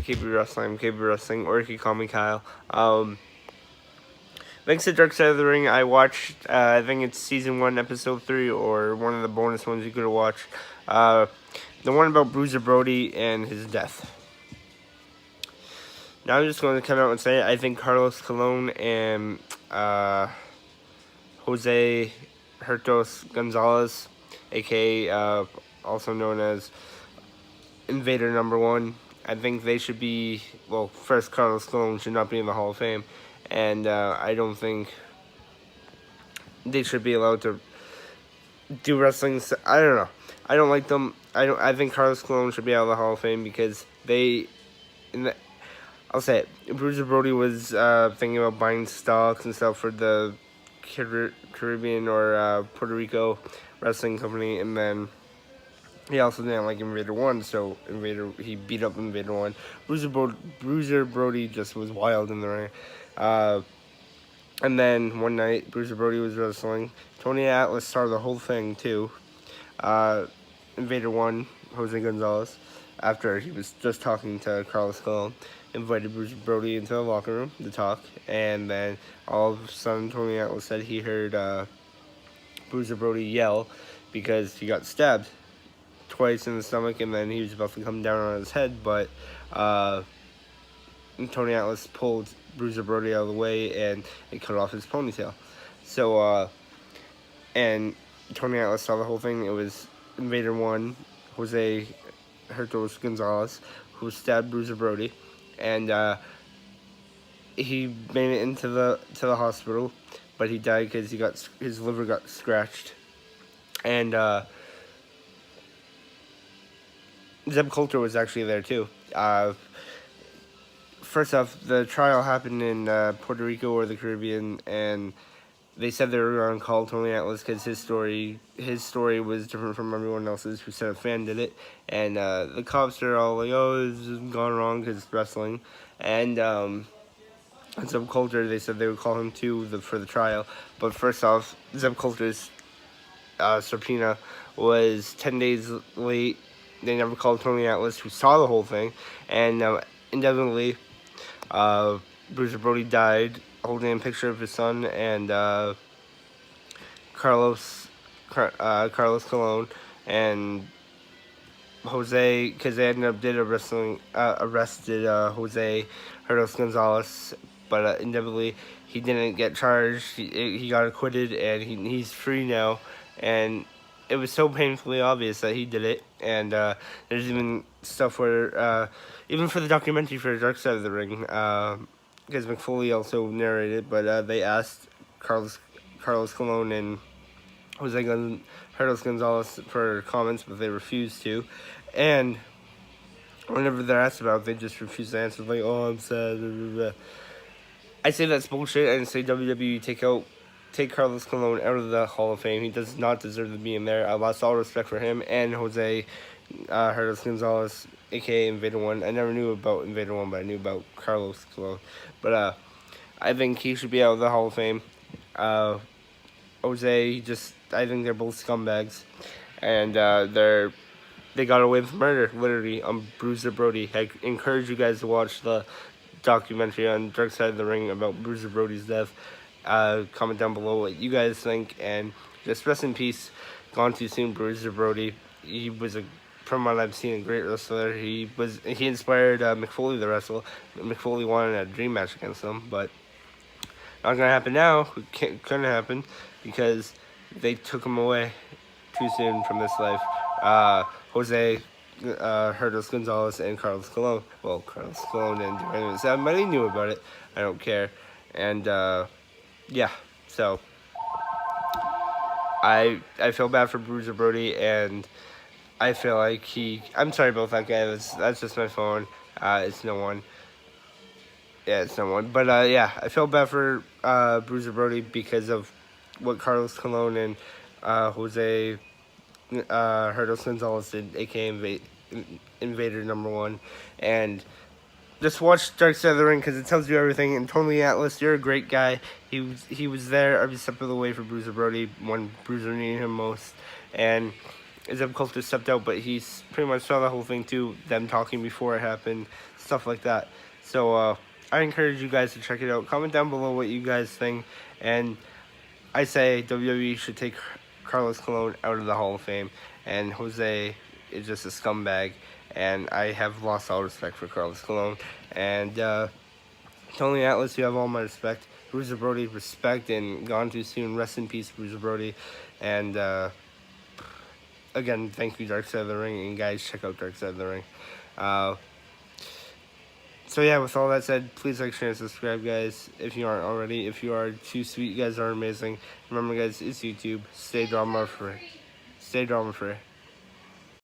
KB Wrestling, or you can call me Kyle. Thanks to DarkSide of the Ring, I watched, I think it's Season 1, Episode 3, or one of the bonus ones you could have watched. The one about Bruiser Brody and his death. Now I'm just going to come out and say I think Carlos Colón and Jose Hertos Gonzalez, a.k.a. Also known as Invader #1, I think they should be, well, first, Carlos Colón should not be in the Hall of Fame, and I don't think they should be allowed to do wrestling. I don't know. I don't like them. I think Carlos Colón should be out of the Hall of Fame because I'll say it. Bruiser Brody was thinking about buying stocks and stuff for the Caribbean or Puerto Rico wrestling company, and then he also didn't like Invader 1, so he beat up Invader 1. Bruiser Brody just was wild in the ring. And then one night, Bruiser Brody was wrestling. Tony Atlas saw the whole thing, too. Invader 1, Jose Gonzalez, after he was just talking to Carlos Colón, invited Bruiser Brody into the locker room to talk. And then all of a sudden, Tony Atlas said he heard Bruiser Brody yell because he got stabbed twice in the stomach, and then he was about to come down on his head, but Tony Atlas pulled Bruiser Brody out of the way, and it cut off his ponytail. So, and Tony Atlas saw the whole thing. It was Invader 1, Jose Hertos Gonzalez, who stabbed Bruiser Brody, and he made it into the hospital, but he died because his liver got scratched, and Zeb Coulter was actually there too. First off, the trial happened in Puerto Rico or the Caribbean, and they said they were going to call Tony Atlas because his story was different from everyone else's who said a fan did it, and the cops are all like, "Oh, this has gone wrong because it's wrestling," and Zeb Coulter, they said they would call him too for the trial, but first off, Zeb Coulter's subpoena was 10 days late. They never called Tony Atlas, who saw the whole thing, and indefinitely, Bruiser Brody died holding a picture of his son and Carlos Colón and Jose, because they ended up arrested Jose Hertos Gonzalez, but inevitably he didn't get charged. He got acquitted, and he's free now, and it was so painfully obvious that he did it, and there's even stuff where, even for the documentary for DarkSide of the Ring, because McFoley also narrated, but they asked Carlos Colón and Jose Hertos Gonzalez for comments, but they refused to, and whenever they're asked about it, they just refuse to answer, like, "Oh, I'm sad, blah, blah, blah." I say that's bullshit, and say WWE take Carlos Colón out of the Hall of Fame. He does not deserve to be in there. I lost all respect for him and Jose Hertos Gonzalez, a.k.a. Invader 1. I never knew about Invader 1, but I knew about Carlos Colón. But I think he should be out of the Hall of Fame. Jose, I think they're both scumbags. And they got away with murder, literally, on Bruiser Brody. I encourage you guys to watch the documentary on DarkSide of the Ring about Bruiser Brody's death. Comment down below what you guys think, and just rest in peace. Gone too soon, Bruiser Brody. He was from what I've seen, a great wrestler. He inspired McFoley to wrestle. McFoley wanted a dream match against him, but not gonna happen now. Couldn't happen because they took him away too soon from this life. Jose Hertos Gonzalez and Carlos Colón. Well, Carlos Colón didn't do anything. Somebody knew about it. I don't care. And yeah, so I feel bad for Bruiser Brody, and I feel like I'm sorry about that guy. That's just my phone. It's no one. Yeah, it's no one. But yeah, I feel bad for Bruiser Brody because of what Carlos Colón and Jose Hertos Gonzalez did, aka Invader #1, and just watch DarkSide of the Ring because it tells you everything. And Tony Atlas, you're a great guy. He was there every step of the way for Bruiser Brody when Bruiser needed him most. And Zeb Coulter stepped out, but he's pretty much saw the whole thing too. Them talking before it happened, stuff like that. So I encourage you guys to check it out. Comment down below what you guys think, and I say WWE should take Carlos Colón out of the Hall of Fame, and Jose is just a scumbag, and I have lost all respect for Carlos Colón. And Tony Atlas, you have all my respect. Bruiser Brody, respect, and gone too soon. Rest in peace, Bruiser Brody. And again, thank you, Dark Side of the Ring, and guys, check out Dark Side of the Ring. So yeah, with all that said, please like, share, and subscribe, guys, if you aren't already. If you are too sweet, you guys are amazing. Remember, guys, it's YouTube. Stay drama free. Stay drama free.